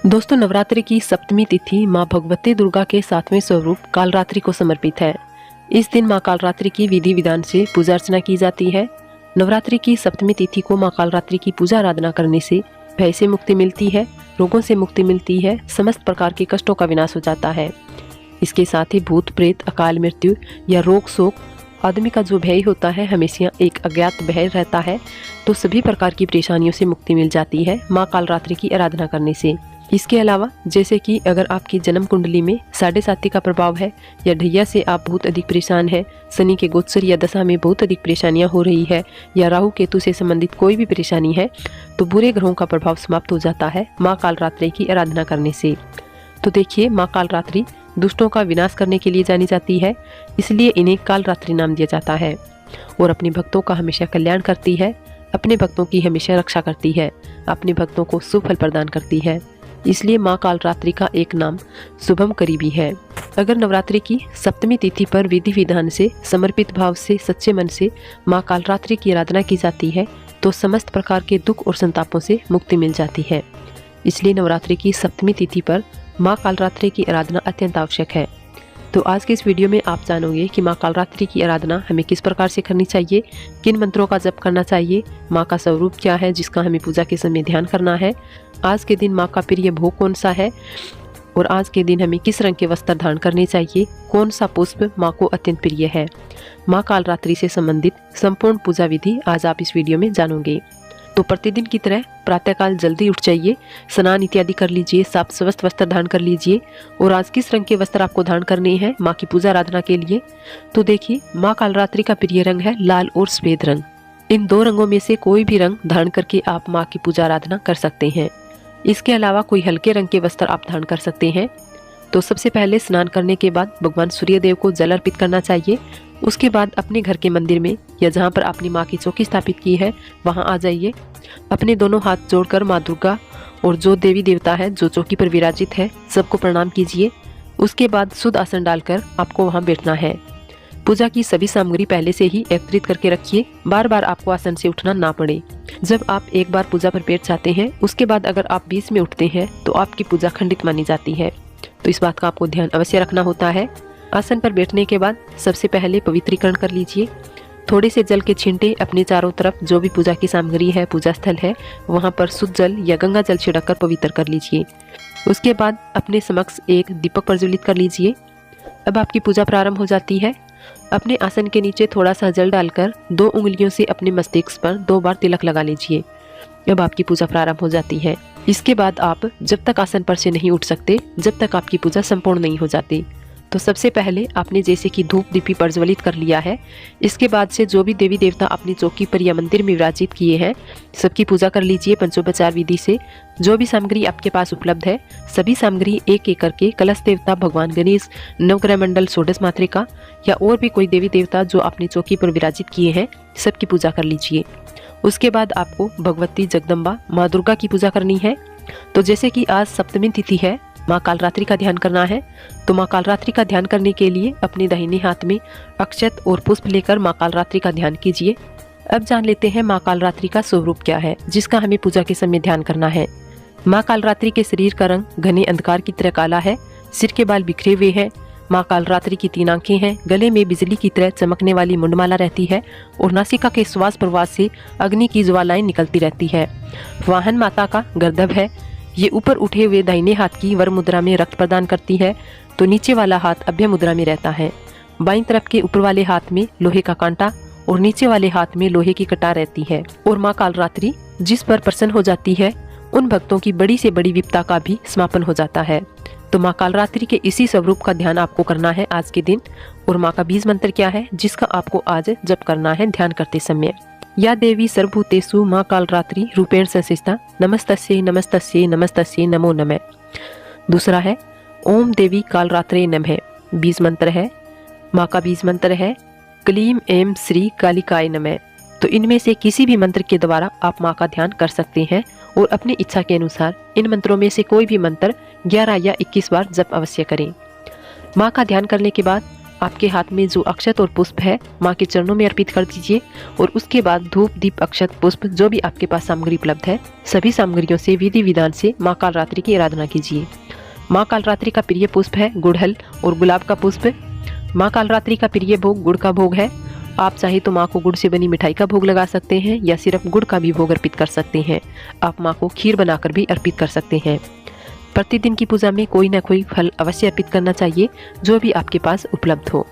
दोस्तों, नवरात्रि की सप्तमी तिथि माँ भगवती दुर्गा के 7वें स्वरूप कालरात्रि को समर्पित है। इस दिन माँ कालरात्रि की विधि विधान से पूजा अर्चना की जाती है। नवरात्रि की सप्तमी तिथि को माँ कालरात्रि की पूजा आराधना करने से भय से मुक्ति मिलती है, रोगों से मुक्ति मिलती है, समस्त प्रकार के कष्टों का विनाश हो जाता है। इसके साथ ही भूत प्रेत, अकाल मृत्यु या रोग शोक आदमी का जो भय होता है, हमेशा एक अज्ञात भय रहता है, तो सभी प्रकार की परेशानियों से मुक्ति मिल जाती है माँ कालरात्रि की आराधना करने से। इसके अलावा जैसे कि अगर आपकी जन्म कुंडली में 7.5 का प्रभाव है या ढैया से आप बहुत अधिक परेशान है, शनि के गोचर या दशा में बहुत अधिक परेशानियां हो रही है या राहु केतु से संबंधित कोई भी परेशानी है, तो बुरे ग्रहों का प्रभाव समाप्त हो जाता है माँ कालरात्रि की आराधना करने से। तो देखिए, माँ कालरात्रि दुष्टों का विनाश करने के लिए जानी जाती है, इसलिए इन्हें कालरात्रि नाम दिया जाता है और अपने भक्तों का हमेशा कल्याण करती है, अपने भक्तों की हमेशा रक्षा करती है, अपने भक्तों को सुफल प्रदान करती है। इसलिए माँ कालरात्रि का एक नाम शुभम करीबी है। अगर नवरात्रि की सप्तमी तिथि पर विधि विधान से समर्पित भाव से सच्चे मन से माँ कालरात्रि की आराधना की जाती है तो समस्त प्रकार के दुख और संतापों से मुक्ति मिल जाती है। इसलिए नवरात्रि की सप्तमी तिथि पर माँ कालरात्रि की आराधना अत्यंत आवश्यक है। तो आज के इस वीडियो में आप जानोगे कि माँ कालरात्रि की आराधना हमें किस प्रकार से करनी चाहिए, किन मंत्रों का जप करना चाहिए, माँ का स्वरूप क्या है जिसका हमें पूजा के समय ध्यान करना है, आज के दिन माँ का प्रिय भोग कौन सा है और आज के दिन हमें किस रंग के वस्त्र धारण करने चाहिए, कौन सा पुष्प माँ को अत्यंत प्रिय है। माँ कालरात्रि से संबंधित संपूर्ण पूजा विधि आज आप इस वीडियो में जानोगे। तो प्रतिदिन की तरह प्रातःकाल जल्दी उठ जाइए, स्नान इत्यादि कर लीजिए, साफ स्वस्थ वस्त्र धारण कर लीजिए। और आज किस रंग के वस्त्र आपको धारण करने हैं माँ की पूजा आराधना के लिए, तो देखिए, माँ कालरात्रि का प्रिय रंग है लाल और सफेद रंग। इन दो रंगों में से कोई भी रंग धारण करके आप माँ की पूजा आराधना कर सकते हैं। इसके अलावा कोई हल्के रंग के वस्त्र आप धारण कर सकते हैं। तो सबसे पहले स्नान करने के बाद भगवान सूर्य देव को जल अर्पित करना चाहिए। उसके बाद अपने घर के मंदिर में या जहाँ पर आपने माँ की चौकी स्थापित की है वहाँ आ जाइए। अपने दोनों हाथ जोड़कर माँ दुर्गा और जो देवी देवता है जो चौकी पर विराजित है सबको प्रणाम कीजिए। उसके बाद शुद्ध आसन डालकर आपको वहाँ बैठना है। पूजा की सभी सामग्री पहले से ही एकत्रित करके रखिए, बार बार आपको आसन से उठना ना पड़े। जब आप एक बार पूजा पर बैठ जाते हैं उसके बाद अगर आप बीच में उठते हैं तो आपकी पूजा खंडित मानी जाती है। तो इस बात का आपको ध्यान अवश्य रखना होता है। आसन पर बैठने के बाद सबसे पहले पवित्रीकरण कर लीजिए। थोड़े से जल के छींटे अपने चारों तरफ जो भी पूजा की सामग्री है, पूजा स्थल है, वहाँ पर शुद्ध जल या गंगा जल छिड़ककर पवित्र कर लीजिए। उसके बाद अपने समक्ष एक दीपक प्रज्वलित कर लीजिए। अब आपकी पूजा प्रारंभ हो जाती है। अपने आसन के नीचे थोड़ा सा जल डालकर 2 उंगलियों से अपने मस्तिष्क पर 2 बार तिलक लगा लीजिए। अब आपकी पूजा प्रारंभ हो जाती है। इसके बाद आप जब तक आसन पर से नहीं उठ सकते, जब तक आपकी पूजा संपूर्ण नहीं हो जाती। तो सबसे पहले आपने जैसे कि धूप दीपी प्रज्वलित कर लिया है, इसके बाद से जो भी देवी देवता अपनी चौकी पर या मंदिर में विराजित किए हैं सबकी पूजा कर लीजिए पंचोपचार विधि से। जो भी सामग्री आपके पास उपलब्ध है सभी सामग्री एक एक करके कलश देवता, भगवान गणेश, नवग्रह मंडल, षोडश मातृका या और भी कोई देवी देवता जो अपनी चौकी पर विराजित किए हैं सबकी पूजा कर लीजिए। उसके बाद आपको भगवती जगदम्बा माँ दुर्गा की पूजा करनी है। तो जैसे कि आज सप्तमी तिथि है, माँ कालरात्रि का ध्यान करना है, तो माँ कालरात्रि का ध्यान करने के लिए अपने दाहिने हाथ में अक्षत और पुष्प लेकर माँ कालरात्रि का ध्यान कीजिए। अब जान लेते हैं माँ कालरात्रि का स्वरूप क्या है जिसका हमें पूजा के समय ध्यान करना है। माँ कालरात्रि के शरीर का रंग घने अंधकार की तरह काला है, सिर के बाल बिखरे हुए हैं, माँ कालरात्रि की 3 आंखें हैं, गले में बिजली की तरह चमकने वाली मुंडमाला रहती है और नासिका के श्वास प्रवास से अग्नि की ज्वालाएं निकलती रहती है। वाहन माता का गर्दभ है। ये ऊपर उठे हुए दाहिने हाथ की वर मुद्रा में रक्त प्रदान करती है तो नीचे वाला हाथ अभय मुद्रा में रहता है। बाईं तरफ के ऊपर वाले हाथ में लोहे का कांटा और नीचे वाले हाथ में लोहे की कटार रहती है। और माँ कालरात्रि जिस पर प्रसन्न हो जाती है उन भक्तों की बड़ी से बड़ी विपदा का भी समापन हो जाता है। तो माँ कालरात्रि के इसी स्वरूप का ध्यान आपको करना है आज के दिन। और माँ का बीज मंत्र क्या है जिसका आपको आज जप करना है ध्यान करते समय, या देवी सर्वभूतेषु माँ कालरात्रि रूपेण संस्थिता नमस्तस्यै नमस्तस्यै नमस्तस्यै नमो नमः। दूसरा है ओम देवी कालरात्रे नमः। बीज मंत्र है, माँ का बीज मंत्र है क्लीम एम श्री कालिकाय नमः। तो इनमें से किसी भी मंत्र के द्वारा आप माँ का ध्यान कर सकते हैं और अपनी इच्छा के अनुसार इन मंत्रों में से कोई भी मंत्र 11 या 21 बार जप अवश्य करें। माँ का ध्यान करने के बाद आपके हाथ में जो अक्षत और पुष्प है माँ के चरणों में अर्पित कर दीजिए और उसके बाद धूप, दीप, अक्षत, पुष्प जो भी आपके पास सामग्री उपलब्ध है सभी सामग्रियों से विधि विधान से माँ कालरात्रि की आराधना कीजिए। माँ कालरात्रि का प्रिय पुष्प है गुड़हल और गुलाब का पुष्प। माँ कालरात्रि का प्रिय भोग गुड़ का भोग है। आप चाहे तो माँ को गुड़ से बनी मिठाई का भोग लगा सकते हैं या सिर्फ गुड़ का भी भोग अर्पित कर सकते हैं। आप माँ को खीर बनाकर भी अर्पित कर सकते हैं। प्रतिदिन की पूजा में कोई ना कोई फल अवश्य अर्पित करना चाहिए जो भी आपके पास उपलब्ध हो।